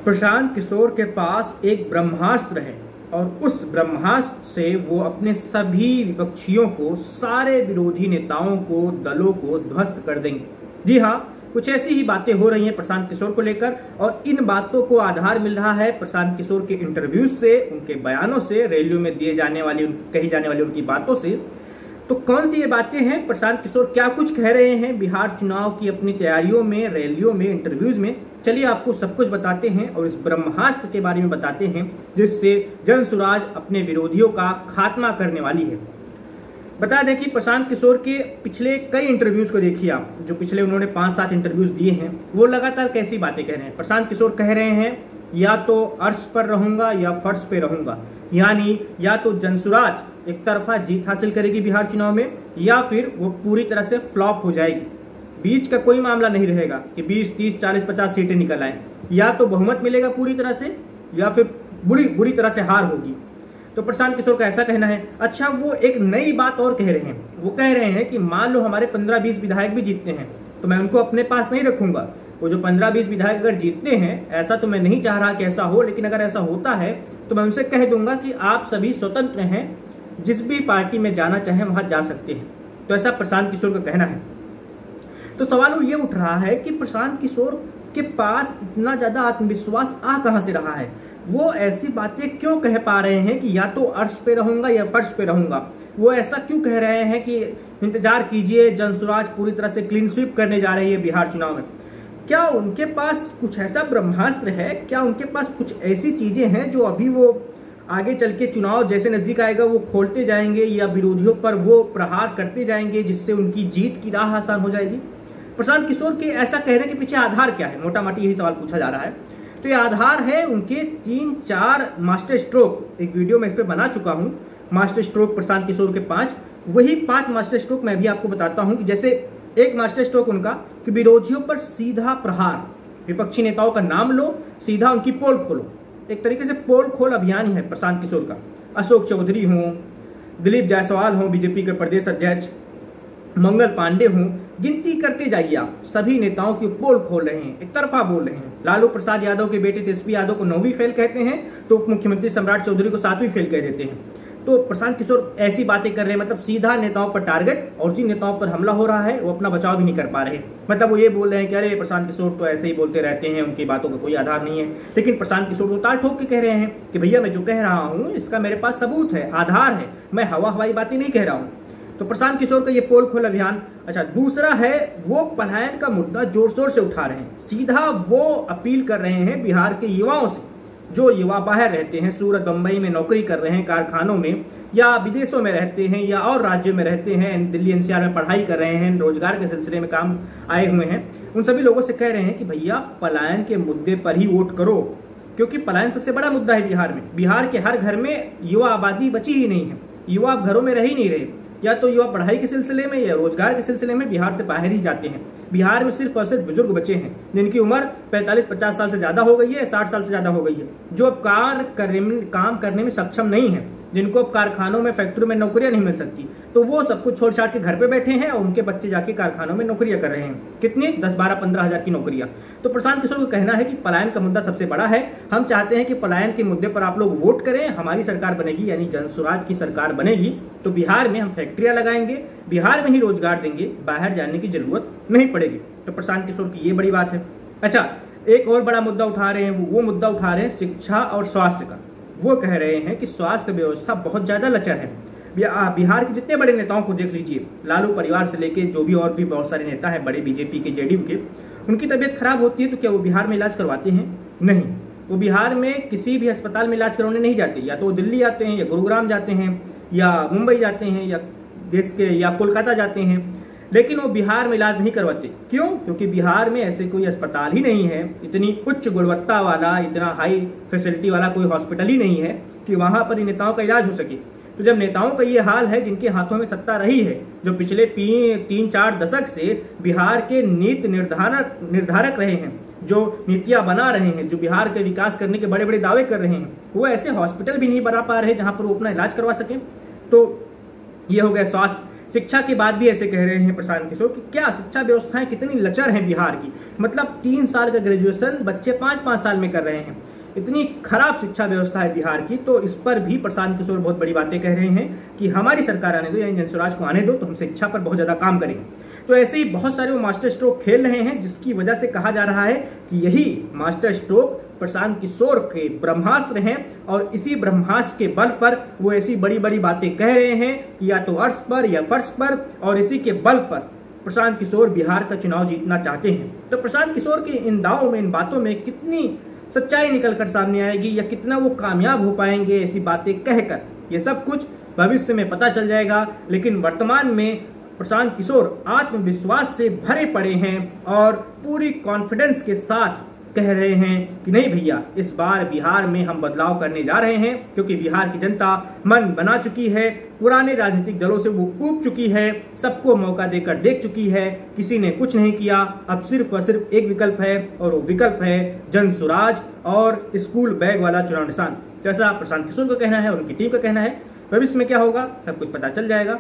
प्रशांत किशोर के पास एक ब्रह्मास्त्र है और उस ब्रह्मास्त्र से वो अपने सभी विपक्षियों को, सारे विरोधी नेताओं को, दलों को ध्वस्त कर देंगे। जी हाँ, कुछ ऐसी ही बातें हो रही हैं प्रशांत किशोर को लेकर और इन बातों को आधार मिल रहा है प्रशांत किशोर के इंटरव्यूज से, उनके बयानों से, रैलियों में कही जाने वाली उनकी बातों से। तो कौन सी ये बातें हैं, प्रशांत किशोर क्या कुछ कह रहे हैं बिहार चुनाव की अपनी तैयारियों में, रैलियों में, इंटरव्यूज में, चलिए आपको सब कुछ बताते हैं और इस ब्रह्मास्त्र के बारे में बताते हैं जिससे जनसुराज अपने विरोधियों का खात्मा करने वाली है। बता दें कि प्रशांत किशोर के पिछले कई इंटरव्यूज को देखिए आप, जो पिछले उन्होंने 5-7 इंटरव्यूज दिए हैं, वो लगातार कैसी बातें कह रहे हैं। प्रशांत किशोर कह रहे हैं या तो अर्श पर रहूंगा या फर्श पे रहूंगा, यानी या तो जनसुराज एक तरफा जीत हासिल करेगी बिहार चुनाव में या फिर वो पूरी तरह से फ्लॉप हो जाएगी। बीच का कोई मामला नहीं रहेगा कि 20, 30, 40, 50 सीटें निकल आए। या तो बहुमत मिलेगा पूरी तरह से या फिर बुरी तरह से हार होगी। तो प्रशांत किशोर का ऐसा कहना है। अच्छा, वो एक नई बात और कह रहे हैं। वो कह रहे हैं कि मान लो हमारे 15-20 विधायक भी जीतते हैं तो मैं उनको अपने पास नहीं रखूंगा। वो जो 15-20 विधायक अगर जीतते हैं, ऐसा तो मैं नहीं चाह रहा कि ऐसा हो, लेकिन अगर ऐसा होता है तो मैं उनसे कह दूंगा कि आप सभी स्वतंत्र हैं, जिस भी पार्टी में जाना चाहें वहां जा सकते हैं। तो ऐसा प्रशांत किशोर का कहना है। तो सवाल ये उठ रहा है कि प्रशांत किशोर के पास इतना ज्यादा आत्मविश्वास आ कहां से रहा है? वो ऐसी बातें क्यों कह पा रहे हैं कि या तो अर्श पे रहूंगा या फर्श पे रहूंगा? वो ऐसा क्यों कह रहे हैं कि इंतजार कीजिए, जनसुराज पूरी तरह से क्लीन स्वीप करने जा रही है बिहार चुनाव में? क्या उनके पास कुछ ऐसा ब्रह्मास्त्र है? क्या उनके पास कुछ ऐसी चीजें हैं जो अभी वो आगे चल के चुनाव जैसे नजदीक आएगा वो खोलते जाएंगे या विरोधियों पर वो प्रहार करते जाएंगे जिससे उनकी जीत की राह आसान हो जाएगी? प्रशांत किशोर के ऐसा कहने के पीछे आधार क्या है? मोटा मोटी यही सवाल पूछा जा रहा है। तो ये आधार है उनके 3-4 मास्टर स्ट्रोक। एक वीडियो में इस पर बना चुका हूं, मास्टर स्ट्रोक प्रशांत किशोर के 5। वही 5 मास्टर स्ट्रोक मैं भी आपको बताता हूं कि जैसे एक मास्टर स्ट्रोक उनका कि विरोधियों पर सीधा प्रहार, विपक्षी नेताओं का नाम लो, सीधा उनकी पोल खोलो। एक तरीके से पोल खोल अभियान ही है प्रशांत किशोर का। अशोक चौधरी हों, दिलीप जायसवाल हों, बीजेपी के प्रदेश अध्यक्ष, मंगल पांडे हों, गिनती करते जाइए आप, सभी नेताओं की पोल खोल रहे हैं, एक तरफा बोल रहे हैं। लालू प्रसाद यादव के बेटे तेजस्वी यादव को 9वीं फेल कहते हैं तो उप मुख्यमंत्री सम्राट चौधरी को 7वीं फेल कह देते हैं। तो प्रशांत किशोर ऐसी बातें कर रहे हैं, मतलब सीधा नेताओं पर टारगेट, और जिन नेताओं पर हमला हो रहा है वो अपना बचाव भी नहीं कर पा रहे। मतलब वो ये बोल रहे हैं कि अरे प्रशांत किशोर तो ऐसे ही बोलते रहते हैं, उनकी बातों का कोई आधार नहीं है। लेकिन प्रशांत किशोर तो ताल ठोक के कह रहे हैं कि भैया मैं जो कह रहा हूँ इसका मेरे पास सबूत है, आधार है, मैं हवाई बातें नहीं कह रहा हूँ। तो प्रशांत किशोर का ये पोल खोल अभियान। अच्छा, दूसरा है वो पलायन का मुद्दा जोर शोर से उठा रहे हैं। सीधा वो अपील कर रहे हैं बिहार के युवाओं से, जो युवा बाहर रहते हैं, सूरत, बंबई में नौकरी कर रहे हैं, कारखानों में या विदेशों में रहते हैं या और राज्यों में रहते हैं, दिल्ली एनसीआर में पढ़ाई कर रहे हैं, रोजगार के सिलसिले में काम आए हुए हैं, उन सभी लोगों से कह रहे हैं कि भैया पलायन के मुद्दे पर ही वोट करो, क्योंकि पलायन सबसे बड़ा मुद्दा है बिहार में। बिहार के हर घर में युवा आबादी बची ही नहीं है, युवा घरों में रह ही नहीं रहे। या तो युवा पढ़ाई के सिलसिले में या रोजगार के सिलसिले में बिहार से बाहर ही जाते हैं। बिहार में सिर्फ और सिर्फ बुजुर्ग बचे हैं जिनकी उम्र 45-50 साल से ज्यादा हो गई है, 60 साल से ज्यादा हो गई है, जो अब काम करने में सक्षम नहीं है, जिनको अब कारखानों में, फैक्ट्री में नौकरियां नहीं मिल सकती। तो वो सब कुछ छोड़ छाड़ के घर पे बैठे हैं और उनके बच्चे जाके कारखानों में नौकरियां कर रहे हैं। कितनी? 10-12-15 हजार की नौकरियां। तो प्रशांत किशोर का कहना है कि पलायन का मुद्दा सबसे बड़ा है, हम चाहते हैं कि पलायन के मुद्दे पर आप लोग वोट करें, हमारी सरकार बनेगी, यानी जनसुराज की सरकार बनेगी तो बिहार में हम फैक्ट्रियां लगाएंगे, बिहार में ही रोजगार देंगे, बाहर जाने की जरूरत नहीं पड़ेगी। तो प्रशांत किशोर की ये बड़ी बात है। अच्छा, एक और बड़ा मुद्दा उठा रहे हैं, वो मुद्दा उठा रहे हैं शिक्षा और स्वास्थ्य का। वो कह रहे हैं कि स्वास्थ्य व्यवस्था बहुत ज्यादा लचर है। बिहार के जितने बड़े नेताओं को देख लीजिए, लालू परिवार से लेके जो भी और भी बहुत सारे नेता हैं बड़े, बीजेपी के, जेडीयू के, उनकी तबीयत खराब होती है तो क्या वो बिहार में इलाज करवाते हैं? नहीं, वो बिहार में किसी भी अस्पताल में इलाज करवाने नहीं जाते। या तो वो दिल्ली जाते हैं या गुरुग्राम जाते हैं या मुंबई जाते हैं या देश के या कोलकाता जाते हैं, लेकिन वो बिहार में इलाज नहीं करवाते। क्यों? क्योंकि बिहार में ऐसे कोई अस्पताल ही नहीं है, इतनी उच्च गुणवत्ता वाला, इतना हाई फैसिलिटी वाला कोई हॉस्पिटल ही नहीं है कि वहां पर नेताओं का इलाज हो सके। तो जब नेताओं का ये हाल है, जिनके हाथों में सत्ता रही है, जो पिछले 3-4 दशक से बिहार के नीति निर्धारक रहे हैं, जो नीतियां बना रहे हैं, जो बिहार के विकास करने के बड़े बड़े दावे कर रहे हैं, वो ऐसे हॉस्पिटल भी नहीं बना पा रहे जहां पर वो अपना इलाज करवा सकें। तो ये हो गया स्वास्थ्य। शिक्षा के बाद भी ऐसे कह रहे हैं प्रशांत किशोर कि क्या शिक्षा व्यवस्थाएं कितनी लचर हैं बिहार की। मतलब 3 साल का ग्रेजुएशन बच्चे 5-5 साल में कर रहे हैं। इतनी खराब शिक्षा व्यवस्था है बिहार की। तो इस पर भी प्रशांत किशोर बहुत बड़ी बातें कह रहे हैं कि हमारी सरकार आने दो, यानी जनस्वराज को आने दो, तो हम शिक्षा पर बहुत ज्यादा काम करेंगे। तो ऐसे ही बहुत सारे वो मास्टर स्ट्रोक खेल रहे हैं, जिसकी वजह से कहा जा रहा है कि यही मास्टर स्ट्रोक प्रशांत किशोर के ब्रह्मास्त्र हैं और इसी ब्रह्मास्त्र के बल पर वो ऐसी बड़ी बड़ी बातें कह रहे हैं कि या तो अर्श पर या फर्श पर, और इसी के बल पर प्रशांत किशोर बिहार का चुनाव जीतना चाहते हैं। तो प्रशांत किशोर की इन दावों में, इन बातों में कितनी सच्चाई निकलकर सामने आएगी या कितना वो कामयाब हो पाएंगे ऐसी बातें कहकर, ये सब कुछ भविष्य में पता चल जाएगा। लेकिन वर्तमान में प्रशांत किशोर आत्मविश्वास से भरे पड़े हैं और पूरी कॉन्फिडेंस के साथ कह रहे हैं कि नहीं भैया, इस बार बिहार में हम बदलाव करने जा रहे हैं, क्योंकि बिहार की जनता मन बना चुकी है, पुराने राजनीतिक दलों से वो ऊब चुकी है, सबको मौका देकर देख चुकी है, किसी ने कुछ नहीं किया। अब सिर्फ और सिर्फ एक विकल्प है और वो विकल्प है जनसुराज और स्कूल बैग वाला चुनाव निशान। जैसा प्रशांत किशोर का कहना है और उनकी टीम का कहना है। भविष्य में क्या होगा सब कुछ पता चल जाएगा।